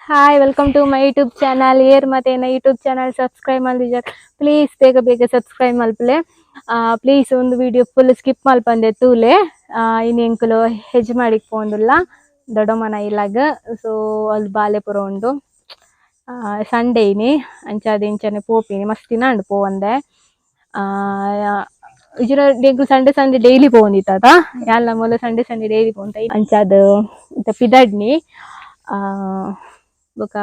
Hi welcome to my YouTube channel ಏರ್ ಮತ್ತೆ YouTube channel subscribe ಮಾಡಿದ್ದಾರೆ ಪ್ಲೀಸ್ ಬೇಗ ಬೇಗ ಸಬ್ಸ್ಕ್ರೈಬ್ ಮಲ್ಪಲೆ ಪ್ಲೀಸ್ ಒಂದು ವಿಡಿಯೋ ಫುಲ್ ಸ್ಕಿಪ್ ಮಲ್ಪಂದೆ ತೂಲೆ ಇನ್ನು ಎಂಕುಲು ಹೆಜ್ ಮಾಡಿಕ್ ಪೋಂದುಲ್ಲ ದೊಡ್ಡಮ್ಮನ ಇಲ್ಲಾಗ ಸೊ ಅಲ್ಲಿ ಬಾಲೆ ಪುರ ಉಂಡು ಸಂಡೇ ಇನಿ ಅಂಚಾದ ಇಂಚನೆ ಪೋಪಿನಿ ಮಸ್ತ್ ದಿನ ಉಂಡು ಪೋವಂದೆ ಇಜರ ಎಂಕು ಸಂಡೆ ಸಂಡೆ ಡೈಲಿ ಪೋವಂದಿತ್ತ ಯಾಲ್ಲ ಮೊಲ ಸಂಡೆ ಸಂಡೆ ಡೈಲಿ ಪೋಂತ ಅಂಚಾದ ಪಿದಡ್ನಿ ಬೊಕ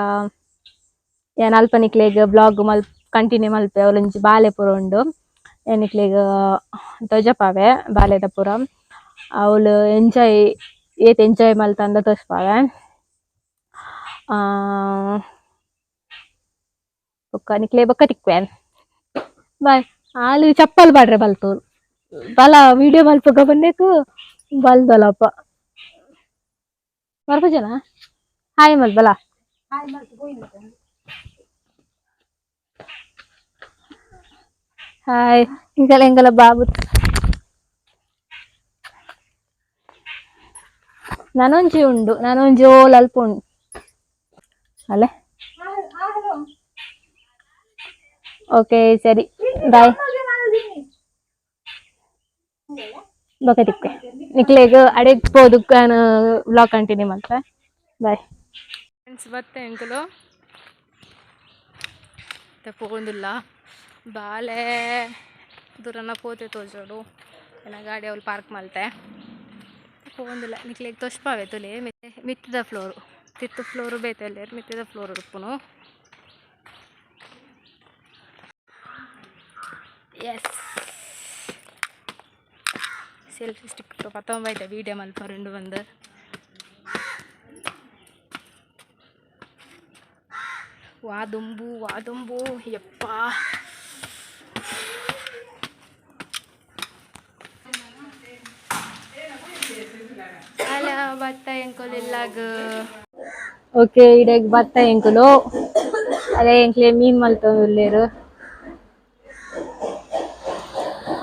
ಯಾನ್ ಅಲ್ಪ ನಿಕ್ಲೆಗ್ ಬ್ಲಾಗ್ ಕಂಟಿನ್ಯೂ ಮಲ್ಪೆ ಅವಲೊಂಜಿ ಬಾಲೆ ಪೂರ ಉಂಡು ಎನಿಕ್ಲೆಗ್ ತೊಜಪಾವೆ ಬಾಲೆದ ಪೂರ ಅವಳು ಎಂಜಾಯ್ ಮಲ್ತಂದ ತೋಜ್ಪಾವೆ ಬೊಕ ನಿಕ್ಲೆ ಬೊಕ್ಕ ತಿಕ್ವೇನ್ ಬಾಯ್ ಆಲು ಚಪ್ಪಲ್ ಪಾಡ್ರೆ ಬಲ್ತೋರು ಬಲ ವಿಡಿಯೋ ಮಲ್ಪಗ ಬಂದೇಕು ಬಲ್ದಲಪ್ಪ ಬರ್ಪುಜನ ಹಾಯ್ ಮಲ್ ಬಲ ಹಾಯ್ ಇಂಕಲ ಎಂಕಲ ಬಾಬು ನನೊಂಜಿ ಉಂಡು ನನೊಂಜಿ ಓಲ್ ಅಲ್ಪ ಉಂಡು ಅಲ್ಲೇ ಓಕೆ ಸರಿ ಬಾಯ್ ಬೊಕ ತಿಕ್ವೆ ನಿಕ್ಲೆಗ್ ಅಡೆಗ್ ಪೋದು ವ್ಲಾಗ್ ಕಂಟಿನ್ಯೂ ಮಾಡ್ತೆ ಬಾಯ್ ಫ್ರೆಂಡ್ಸ್ ಬತ್ತೆ ಎಂಕುಲು ಪೋಗೊಂದಿಲ್ಲ ಬಾಲೆ ದೂರನ ಪೋತೆ ತೋಜೋಡು ಏನ ಗಾಡಿ ಅವಳು ಪಾರ್ಕ್ ಮಲ್ತೆ ಪೋಗೊಂದಿಲ್ಲ ನಿಕ್ಲೆಗ್ ತೊಷ್ಪಾವೆ ತುಲೆ ಮಿತ್ತಿದ ಫ್ಲೋರು ತಿತ್ತು ಫ್ಲೋರು ಬೇತಲ್ಲೇರು ಮಿತ್ತಿದ ಫ್ಲೋರ್ ಉಡುಪುನು ಎಸ್ ಸೆಲ್ಫಿ ಸ್ಟಿಕ್ ಪತ್ತೊಂಬೈತೆ ವೀಡಿಯೋ ಮಲ್ಪರುಂಡು ಬಂದು ವಾದುಂಬು ಯಪ್ಪ ಅಲ್ಲ ಭತ್ತ ಎಂಕುಲು ಇಲ್ಲಾಗ ಓಕೆ ಇಡಗ್ ಭತ್ತ ಎಂಕುಲು ಅದೇ ಎಂಕ್ಲೆ ಮೀನ್ ಮಲ್ತೊಂದುಲ್ಲೆರ್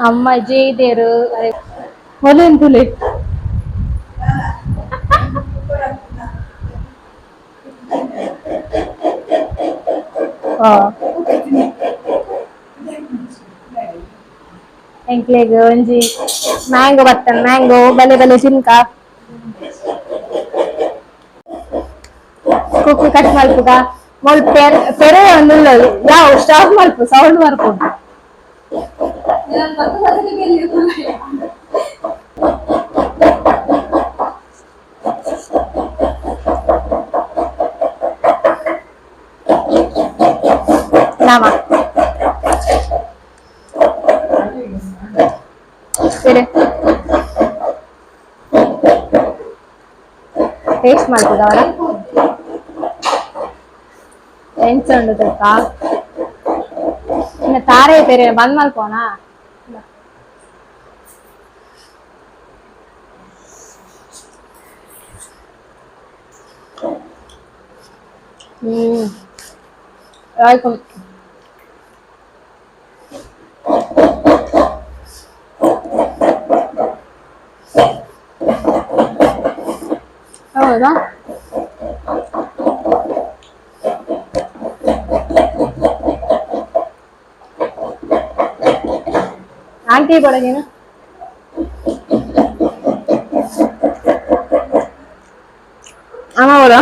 ಅಮ್ಮ ಜೇದೇರು ಮೊಲೆಂತುಲೆ ಎಂಕ್ಲೆಗ್ ಒಂಜಿ ಮ್ಯಾಂಗೋ ಬತ್ತನ್ ಮ್ಯಾಂಗೋ ಬಲೆ ಬಲೆ ಚಿನ್ಕ ಕುಕ್ಕು ಕಟ್ ಮಲ್ಪುಗ ಮೊಲ್ ಪೆರೆ ಒಂದುಳ್ಳದು ಯಾವ ಸ್ಟಾಪ್ ಮಲ್ಪು ಸೌಂಡ್ ಬರ್ಪುಂಡು ನಾಮ ಸರಿ ಟೇಸ್ಟ್ ಮಾಡ್ತದ ಅವರ ಎಂಚ ಉಂಡು ಗೊತ್ತ ಇನ್ನು ತಾರೆ ಬೇರೆ ಬಂದ್ ಮಲ್ಪೋನಾ ಆಯ್ತು ಹೌದಾ ಆಂಟಿ ಕೊಡಗೇನು ಅಮ್ಮ ಅವರ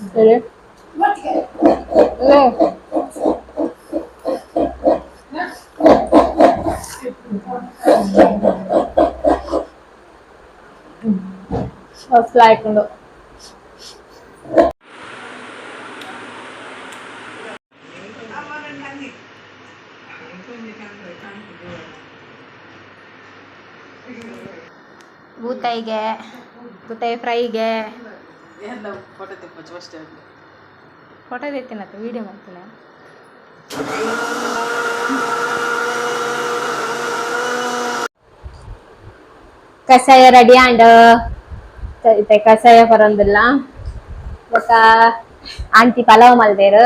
ಸರಿ ಫ್ಲೈಟ್ ಉಂಡು ಬೂತಾಯಿಗೆ ಬೂತಾಯಿ ಫ್ರೈಗೆ ಫೋಟೋ ತೆತ್ತಿನ ವೀಡಿಯೋ ಮಾಡ್ತೀನಿ ಕಷಾಯ ರೆಡಿ ಅಂಡ್ ಕಷಾಯ ಬರೋದಿಲ್ಲ ಬೊಕ್ಕ ಆಂಟಿ ಪಲಾವ್ ಮಲ್ದೇರು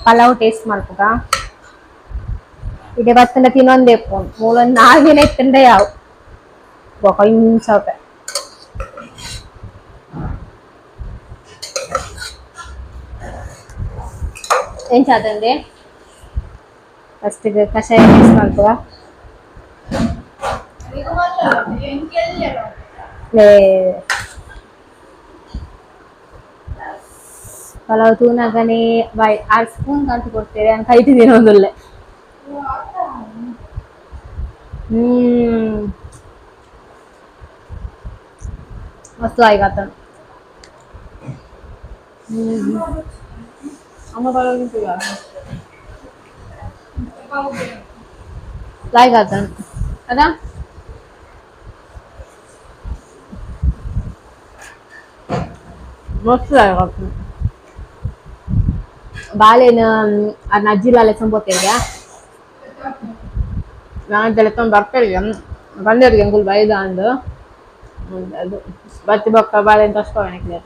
ಪಲಾವ್ ಟೇಸ್ಟ್ ಮಾಡ್ಬೇಕ ಇದೆ ಬತ್ತನ ತಿನ್ನೊಂದೇ ಫೋನ್ ಮೂಲೊಂದು 4 ದಿನ ಇತ್ತಂಡೆ ಯಾವ ಬೊಕ್ಕ ಇಂಚ ಏನ್ ಚಾದಂದೆ ಫಸ್ಟ್ ಕಷಾಯ ಟೇಸ್ಟ್ ಮಾಡ್ಬೇಕ ಪಲಾವ್ ತೂನಗನೆ 6 ಸ್ಪೂನ್ ಕಂತು ಕೊಡ್ತೇವೆ ಅಂತ ಕೈತಿದ್ದೀನಿ ಒಂದೊಳ್ಳೆ ಮಸ್ತ್ ಆಯ್ಗಾತ ಅಮ್ಮ ಪಲಾವ್ लाइक आता है मस्त आएगा ಬಾಳೆನ ಅಜ್ಜಿಲಾಲೆ ಸಂಬೋತಿದ್ಯಾ ನಾನು ತೆಲೆತೊಂದು ಬರ್ತಿದ್ದೆ ಬಂದಿರಿಗೆ ಅಂಗುಲ್ ಬೈದ ಅಂದು ಅದು ಬತ್ತಿ ಬೊಕ್ಕ ಬಾಳೆ ಅಂತ ಅಷ್ಟು ಅವನಿಗೆ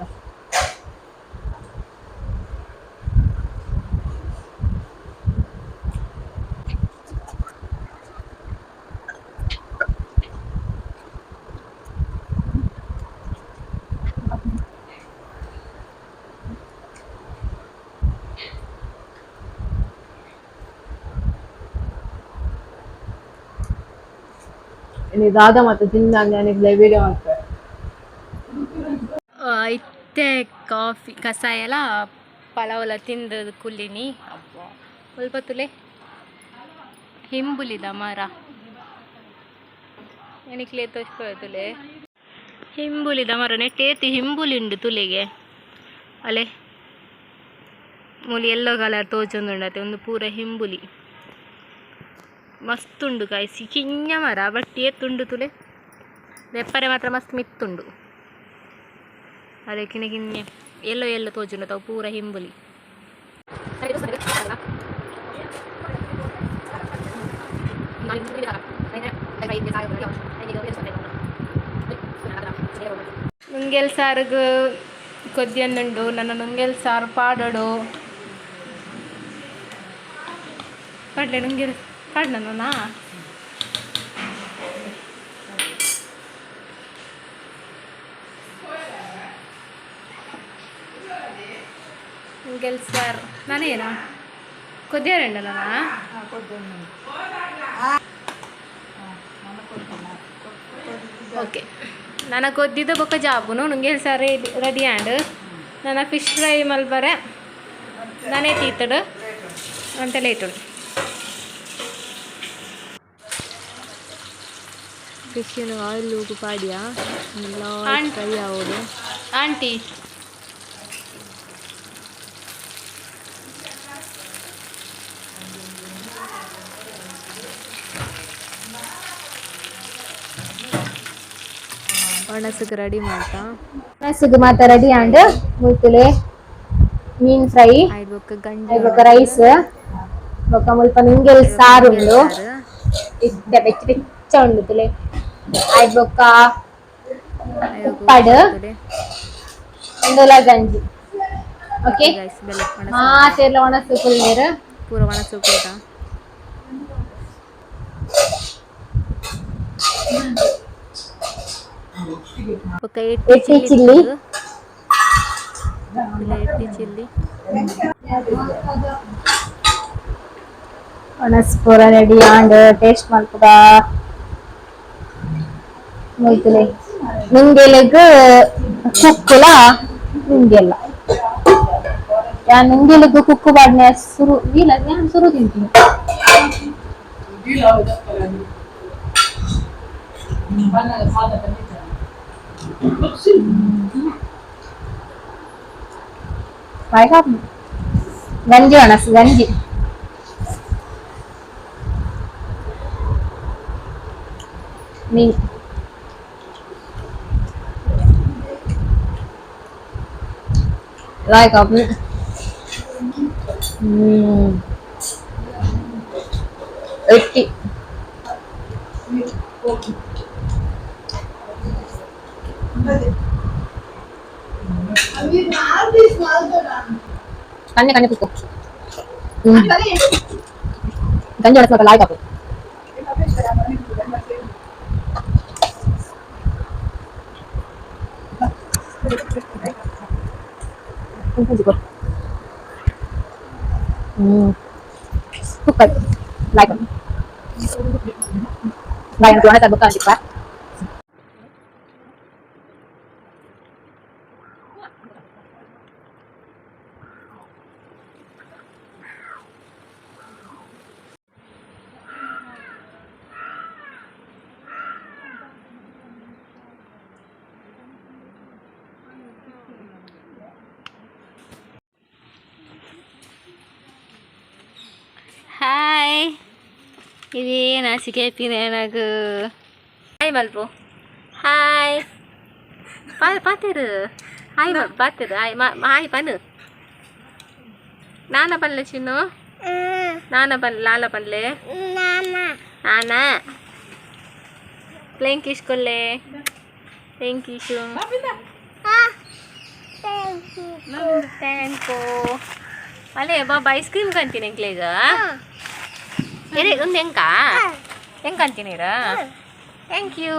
ಇದಾದ ಮತ್ತೆ ತಿಂದಂಗೆ ನನಗೆ ವಿಡಿಯೋ ಮಾಡ್ತಾರೆ ಇತ್ತೆ ಕಾಫಿ ಕಷಾಯ ಎಲ್ಲ ಪಲಾವೆಲ್ಲ ತಿಂದದ್ದು ಕುಲ್ಲಿನಿ ಅಪ್ಪ ಸ್ವಲ್ಪ ತುಲೆ ಹಿಂಬುಲಿದ ಮರ എനിക്കിലೇ ತೋರಿಸ್ಕೊಳ್ತುಲೆ ಹಿಂಬುಲಿದ ಮರ ನೆಟ್ಟೇತಿ ಹಿಂಬುಲಿಂಡು ತುಲೆಗೆ ಅಲೆ ಮೂಲಿ ಎಲ್ಲೋ ಕಲರ್ ತೋಚೊಂದುಂಡತೆ ಒಂದು ಪೂರ ಹಿಂಬುಲಿ ಮಸ್ತುಂಡು ಕಾಯಿಸಿ ಕಿಂಜ ಮರ ಬಟ್ ಏತುಂಡು ತುಲೆ ದೆಪ್ಪರೆ ಮಾತ್ರ ಮಸ್ತ್ ಮಿತ್ತುಂಡು ಅದೇ ಕಿಣೆ ಎಲ್ಲೋ ಎಲ್ಲೋ ತೋಜುಂಡು ತಾವು ಪೂರ ಹಿಂಬುಲಿ ನುಂಗೆಲ್ ಸಾರಿಗೆ ಕೊದ್ದಿಯನ್ನುಂಡು ನನ್ನ ನುಂಗೆಲ್ ಸಾರು ಪಾಡೋಡು ಪಡ್ಲೆ ನುಂಗೆಲ್ ಪಾಡ್ನ ನುಂಗೆಲ್ ಸಾರು ನಾನೇನಾ ಕೊದ್ದಿಯಾರಂಡ ನಾನು ಓಕೆ ನಾನು ಕೊದ್ದಿದ್ದ ಬೊಕ್ಕ ಜಾಬುನು ನುಂಗೆಲ್ ಸಾರು ರೆಡಿ ಆ್ಯಂಡ್ ನನ್ನ ಫಿಶ್ ಫ್ರೈ ಮಲ್ಬರೆ ನಾನೇ ತೀತಡು ಅಂತೆಲ್ಲ ಇಟ್ಟಳು ಫಿಶಿನ ಆಯಿಲ್ ಉಪ್ಪು ಪಾಡಿಯಾ ಫ್ರೈ ಆಗೋದು ಆಂಟಿ ಒಣಸುಗೆ ರೆಡಿ ಮಾಡ್ತಾ ಒಣಸುಗೆ ಮಾತ್ರ ರೆಡಿ ಆಂಡ್ ಮುಲ್ತುಲೆ ಮೀನ್ ಫ್ರೈ ಐಬೊಕ್ಕ ರೈಸ್ ಬೊಕ್ಕ ಮುಲ್ಪ ನುಂಗೆಲ್ ಸಾರು ಉಂಡು ಇಷ್ಟ ಬೆಚ್ಚ ಬೆಚ್ಚ ಉಂಡು ತುಲೆ ಐಬೊಕ್ಕ ಉಪ್ಪಡು ಒಂದೊಲ ಗಂಜಿ ಓಕೆ ಮಾತೆಲ್ಲ ಒಣಸು ಕುಲ್ಲೇರು ಪೂರ ಒಣಸು ಕೂಟ ಎಟ್ಟಿ ಚಿಲ್ಲಿ ಒಣಸ್ ಪೂರ ರೆಡಿ ಆಂಡ್ ಟೇಸ್ಟ್ ಮಾಡ್ತದ ಮುಯ್ತುಲೆ ನುಂಗೆಲೆಗ್ ಕುಕ್ಕುಲ ನುಂಗೆಲ್ಲ ಯಾ ನುಂಗೆಲೆಗ್ ಕುಕ್ಕು ಬಾಡ್ನೆ ಸುರು ಇಲ್ಲ ನಾನು ಸುರು ತಿಂತೀನಿ ಗಂಜಿ ಒಣಸು ಗಂಜಿ ಮೀನ್ like up 80 ಕನ್ನೆ ಕನ್ನೆ ಕೂತ್ಕೋ ಗಂಜಿ ಒಳಸ್ಬೇಕು Loy Kapu Bukan, like, bayang tuan tak bukan juga. Hai, ini nasi kepine నాకు హాయ్ మల్పు హాయ్ పాతిరు హాయ్ పాతిరు హాయ్ పన్ను నాన్న పనులు చిన్ను నాన్న పనులు లాల పనులే నాన్న ప్లేన్ కిష్కొల్లే ప్లేన్ కిషు ಥ್ಯಾಂಕ್ ಯು ಅಲ್ಲೇ ಬಾಬಾ ಐಸ್ ಕ್ರೀಮ್ ಕಂತೀನಿ ಎಂಕ್ಲೇಗ ಎರೆ ಒಂದು ಹೆಂಗೆ ಕಂತೀನಿರ ಥ್ಯಾಂಕ್ ಯು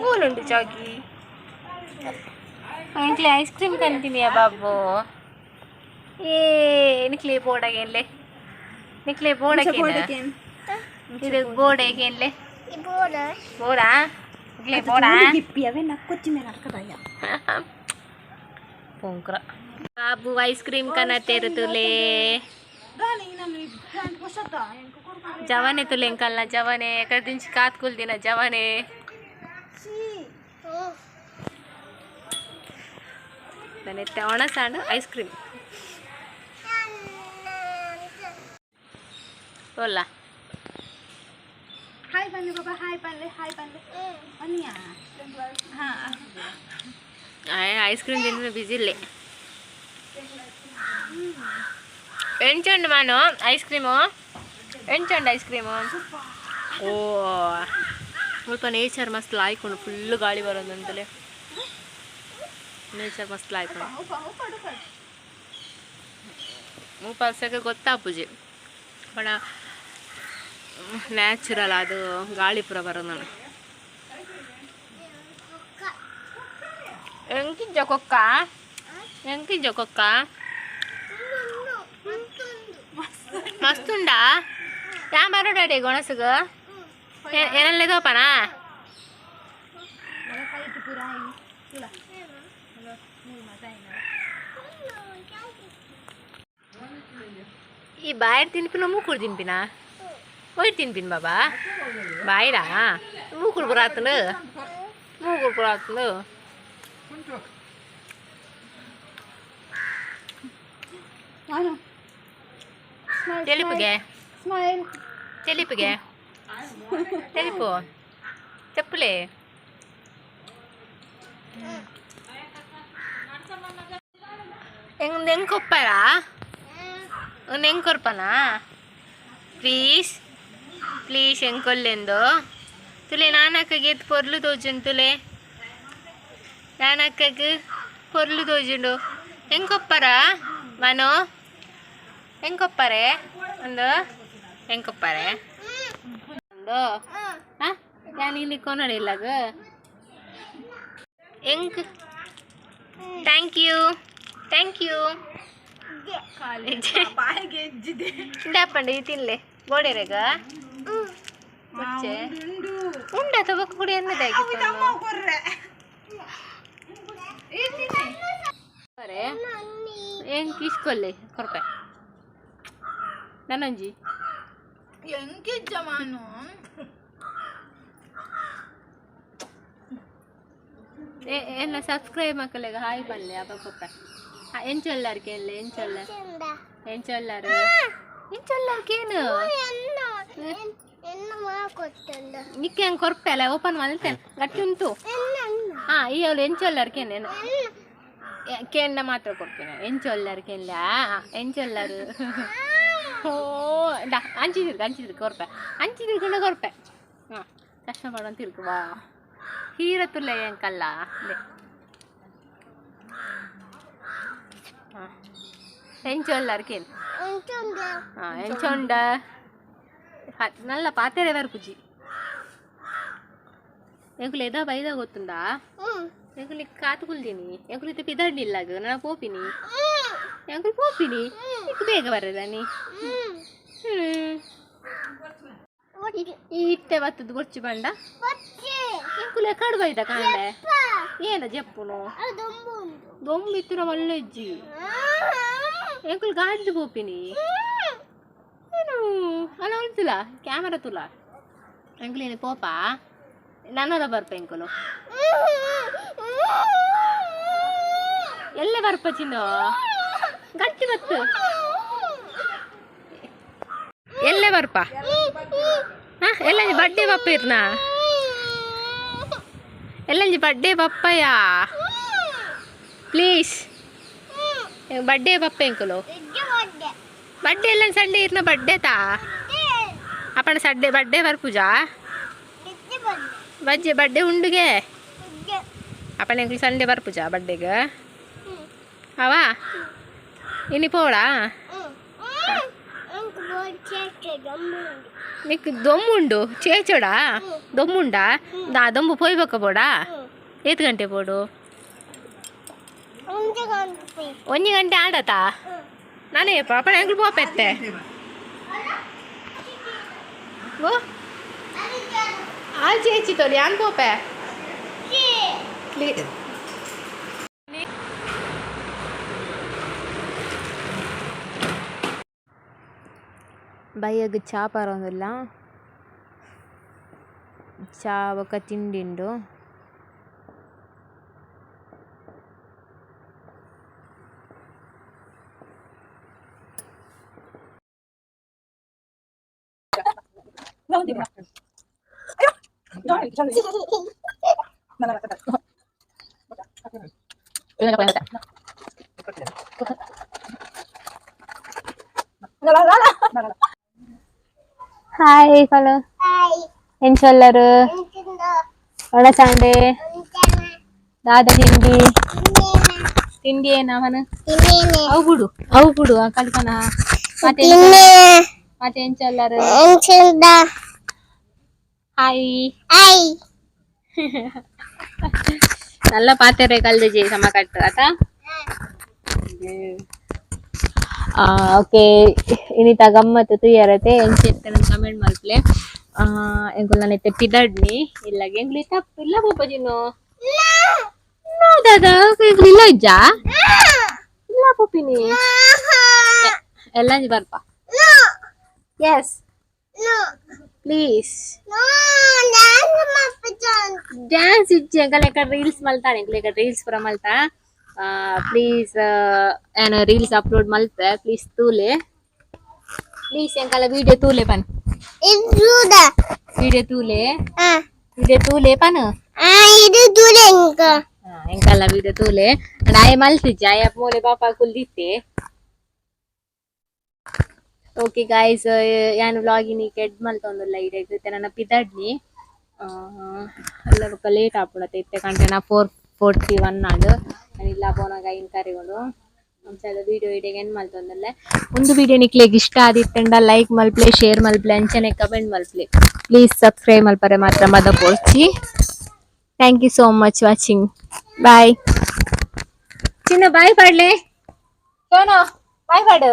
ಊಲುಂಟು ಚಾಕಿ ಎಂಕ್ಲೆ ಐಸ್ ಕ್ರೀಮ್ ಕಂತೀನಿಯಾ ಬಾಬು ಏ ನಿಕ್ಲೆ ಬೋಡಾಗೆನ್ಲೆ ನಿಕ್ಲೆ ಬೋಡಕ್ಕೆ ಇದು ಬೋಡೇಗೆನ್ಲೆ ಬೋಡಾ ನಿಕ್ಲೆ ಬೋಡಾ ಪೊಂಕ್ರ ಬಾಬು ಐಸ್ ಕ್ರೀಮ್ ಕನತ್ತೇರು ತುಲೆ ಜವಾನೆ ತುಲೆ ಎಂಕಲ್ನ ಜವಾನೆ ಎಕಡೆ ದಿಂಚಿ ಕಾತ್ ಕುಲ್ದಿನ ಜವಾನೆ ನನ್ನೆತ್ತೆ ಒಣ ಸಾಂಡು ಐಸ್ ಕ್ರೀಮ್ बोला हाय पन्ने बाबा हाय पन्ने अन्या हाँ आइसक्रीम दिन में बिजी ले ಎಂಚಂಡು ಮಾನು ಐಸ್ ಕ್ರೀಮು ಎಂಚಂಡು ಐಸ್ ಕ್ರೀಮು ಓ ಸ್ವಲ್ಪ ನೇಚರ್ ಮಸ್ತ್ ಲಾಯ್ಕೊಂಡು ಫುಲ್ಲು ಗಾಳಿ ಬರೋದಂತಲೇ ನೇಚರ್ ಮಸ್ತ್ ಲಾಯ್ಕೊಂಡು ಮೂಪಾಸಕ್ಕೆ ಗೊತ್ತಾಪುಜಿ ಬಡ ನ್ಯಾಚುರಲ್ ಅದು ಗಾಳಿ ಪುರ ಬರೋದು ನಾನು ಎಂಕಿಂಜ ಕೊಕ್ಕ ಮಸ್ತುಂಡಾ ಯಾ ಬರೋ ಡ್ಯಾಡಿ ಗೊಣಸಗ ಏನಲ್ಲೇದೋಪನಾ ಈ ಬಾಯಿರ್ ತಿನ್ಪಿನ ಮೂಕುಡು ತಿನ್ಪಿನ ಒಯ್ದು ತಿನ್ಪಿನ ಬಾಬಾ ಬಾಯಿರಾ ಮೂಕುಡು ಬರಾತನು తెలిపుగే తెలుపు చెప్పులే ಎಂಕೊಪ್ಪರಾ ಒಂದು ಎಂಕೊರ್ಪನಾ ಪ್ಲೀಸ್ ಎಂಕೊಲ್ಲೆಂದು ತುಲೆ ನಾನಕ್ಕಗೆ ಪೊರ್ಲು ತೋಜುಂಡು ತುಲೆ ನಾನಕ್ಕಗೆ ಪೊರ್ಲು ತೋಜುಂಡು ಎಂಕೊಪ್ಪರಾ ಮನು ಎಂಕೊಪ್ಪರೆ ಒಂದು ಎಂಕೊಪ್ಪರೆ ಒಂದು ಹಾಂ ನಾನು ಇಲ್ಲಿ ಕೊನಡಿಲ್ಲಾಗ ಎಂಕ್ ಥ್ಯಾಂಕ್ ಯು ಕಾಲೇಜ್ ಇಂಡಾಪಂಡು ಈ ತಿನ್ಲೆ ಗೋಡೆರೆಗ ಮುಚ್ಚೆ ಉಂಡ ತಬಕ್ಕ ಕುಡಿ ಅನ್ನದಾಗಿತ್ತು ಎಂಕ್ ಇಸ್ಕೊಲ್ಲೆ ಕೊರಪೆ ನನ್ನಂಜಿ ಎಂಕಿಜ್ಜಮಾನು ಎಲ್ಲ ಸಬ್ಸ್ಕ್ರೈಬ್ ಮಕ್ಕಳಿಗ ಹಾಯ್ ಬಲ್ಲೆ ಅಪ್ಪ ಕೊಪ್ಪ ಎಂಚೊಲ್ಲರ್ಕೇನ್ಲೆ ಎಂಚೊಲ್ಲರ್ಕೇನು ನಿಕ್ಕೆ ಹಂಗೆ ಕೊರಪೆ ಅಲ್ಲ ಓಪನ್ ಮಾಡ್ತೇನೆ ಗಟ್ಟಿ ಉಂಟು ಹಾಂ ಈ ಅವಳು ಎಂಚೊಲ್ಲರ್ಕೇನೇನು ಕೇಂಡ ಮಾತ್ರ ಕೊಡ್ತೇನೆ ಎಂಚೊಲ್ಲರ್ಕೇನ್ಲ ಎಂಚೊಲ್ಲರು ഓ ഉണ്ടാ അഞ്ച് തിരുക്ക് ഉറപ്പെ 5 തിരുക്കുണ്ട് ഉറപ്പെ ആ കഷ്ടപ്പാടാൻ തിരുക്ക് വാ ഹീരത്തുള്ള ഞങ്ങൾക്കല്ല അല്ലേ ಎಂಚು ಎಲ್ಲಾರ್ಕೇನು ಎಂಚುಂಡ నల్ల పాతేరే వరకుజి ఎంకులు ఏదో బైదా గొత్తుందా ఎంకులు కాతుకులు తిని ఎంకులు అయితే పిదండి ఇల్లాగ నా పోపిని ఎంకులు పోపిని నీకు ಬೇಗ ಬರದಾನಿ ಇಟ್ಟೆ ಬತ್ತದು ಬೊಚ್ಚು ಬಂಡ ಎಂಕುಲೆ ಕಡು ಬೈದ ಕಾಂಡೆ ಏನ ಜಪ್ಪುನು ದೊಂಬಿತ್ತಿರ ಮಲ್ಲೆಜ್ಜಿ ಎಂಕುಲು ಗಾಡಿ పోపిని ಅಲ್ಲ ಉಂಟುಲ ಕ್ಯಾಮರಾ ತುಲ ಎಂಕುಲೇನು ಪೋಪ ನನ್ನದ ಬರ್ಪ ಎಂಕುಲು ಎಲ್ಲ ಬರ್ಪ ಚಿನ್ನು ಗಟ್ಟಿ ಬತ್ತು ಎಲ್ಲ ಬರ್ಪ ಎಲ್ಲಂಜಿ ಬಡ್ಡೆ ಬಪ್ಪ ಇರ್ನ ಎಲ್ಲಂಜಿ ಬಡ್ಡೆ ಬಪ್ಪಯ್ಯ ಪ್ಲೀಸ್ ಬಡ್ಡೆ ಬಪ್ಪ ಎಂಕುಲು ಬಡ್ಡೆ ಎಲ್ಲ ಸಂಡೆ ಇರ್ನ ಬಡ್ಡೆ ತಾ ಅಪ್ಪಣ ಸಂಡೆ ಬಡ್ಡೆ ಬರ್ಪುಜಾ ಬಜ್ಜೆ ಬಡ್ಡೆ ಉಂಡುಗೆ ಅಪ್ಪಣ ಎಂಕುಲು ಸಂಡೆ ಬರ್ಪುಜಾ ಬಡ್ಡೆಗೆ అవా ఇన్ని పోడా నీకు దొమ్ముండు చేచోడా దొమ్ముండా దా దొమ్ము పోయిపోక పోడా ఏతు గంటే పోడు 1 ಗಂಟೆ ಆಡತಾ ನಾನೇ ಪಾಪ ಎಂಕುಲು ಪೋಪೆತ್ತೆ ಓ ಆಲ್ చేచి తోలి యాన్ పోపే ಬೈಯಗೆ ಚಾ ಪರೊಂದಿಲ್ಲ ಚಾ ఒక ತಿಂಡಿಂಡು హాయ్ హలో ఏం చల్లారు ಒಳ ಸಂಡೆ ದಾದ ತಿಂಡಿ ತಿಂಡಿ ಏನವನು ಅವು ಬಿಡು ಕಲ್ಪನ ಮತ್ತೆ ಏನ್ ಚಲ್ಲಾರು ಹಾಯ್ నల్ల పాతేరే కల్ది చేసమ్మ కట్టు అత ఓಕೆ ಇನ್ನಿತ ಗಮ್ಮತ್ತು ತುಯ್ಯರತೆ ಎಂಚೆತ್ತನ ಕಮೆಂಟ್ ಮಲ್ಪ್ಲೆ ಎಂಕುಲು ನನ್ನೈತೆ ಪಿದಡ್ನಿ ಇಲ್ಲಾಗೆ ಎಂಕ್ಲಿ ತಪ್ಪು ಇಲ್ಲ ಪೋಪಜಿನು ನೋ ದಾದಾ ಎಂಕ್ಲು ಇಲ್ಲ ಇಜ್ಜಾ ಇಲ್ಲ ಪೋಪಿನಿ ಎಲ್ಲಂಜಿ ಬರ್ಪ ಎಸ್ ಪ್ಲೀಸ್ ಡ್ಯಾನ್ಸ್ ಇಜ್ಜಿ ಎಂಕಲ್ ರೀಲ್ಸ್ ಮಲ್ತಾನೆ ಎಂಕ್ಲು ರೀಲ್ಸ್ ಪುರ ಮಲ್ತಾ ಪ್ಲೀಸ್ ಏನು ರೀಲ್ಸ್ ಅಪ್ಲೋಡ್ ಮಲ್ಪೆ ಪ್ಲೀಸ್ ತೂಲೆ ಪ್ಲೀಸ್ ಎಂಕಲ್ಲ ವಿಡಿಯೋ ತೂಲೆ ಪನ್ ವಿಡಿಯೋ ತೂಲೆ ಪನ್ ಎಂಕಲ್ಲ ವಿಡಿಯೋ ತೂಲೆ ಆಯ ಮಲ್ತಿಜ್ಜ ಆಯ ಮೂಲೆ ಪಾಪ ಕುಲ್ದಿತ್ತೆ ಓಕೆ ಗಾಯ್ಸ್ ಯಾನು ವ್ಲಾಗಿನಿ ಕೆಡ್ ಮಲ್ತೊಂದುಲ್ಲ ಇಡೈತೆ ನನ್ನ ಪಿದಡ್ನಿ ಎಲ್ಲ ಲೇಟ್ ಆಪುಡತ್ತೆ ಇತ್ತೆ ಕಂಟೆ ನಾ 4:41 ಆಡು ಇಲ್ಲ ಪೋನಾಗ ಇನ್ ಕರಿಗೋಡು ಅಂಚದ ವಿಡಿಯೋ ಇಡೆಗೆ ಏನು ಮಲ್ತೊಂದಲ್ಲೇ ಒಂದು ವಿಡಿಯೋ ನಿಕ್ಲೆಗ್ ಇಷ್ಟ ಆದಿತ್ತಂಡ ಲೈಕ್ ಮಲ್ಪ್ಲೆ ಶೇರ್ ಮಲ್ಪ್ಲೆ ಅಂಚನೆ ಕಮೆಂಟ್ ಮಲ್ಪ್ಲೆ ಪ್ಲೀಸ್ ಸಬ್ಸ್ಕ್ರೈಬ್ ಮಲ್ಪರೆ ಮಾತ್ರ ಮದ ಪೋರ್ಚಿ thank you so much watching bye ಚಿನ್ನ ಬಾಯ್ ಪಾಡ್ಲೆ ಸೋನೋ ಬಾಯ್ ಪಾಡು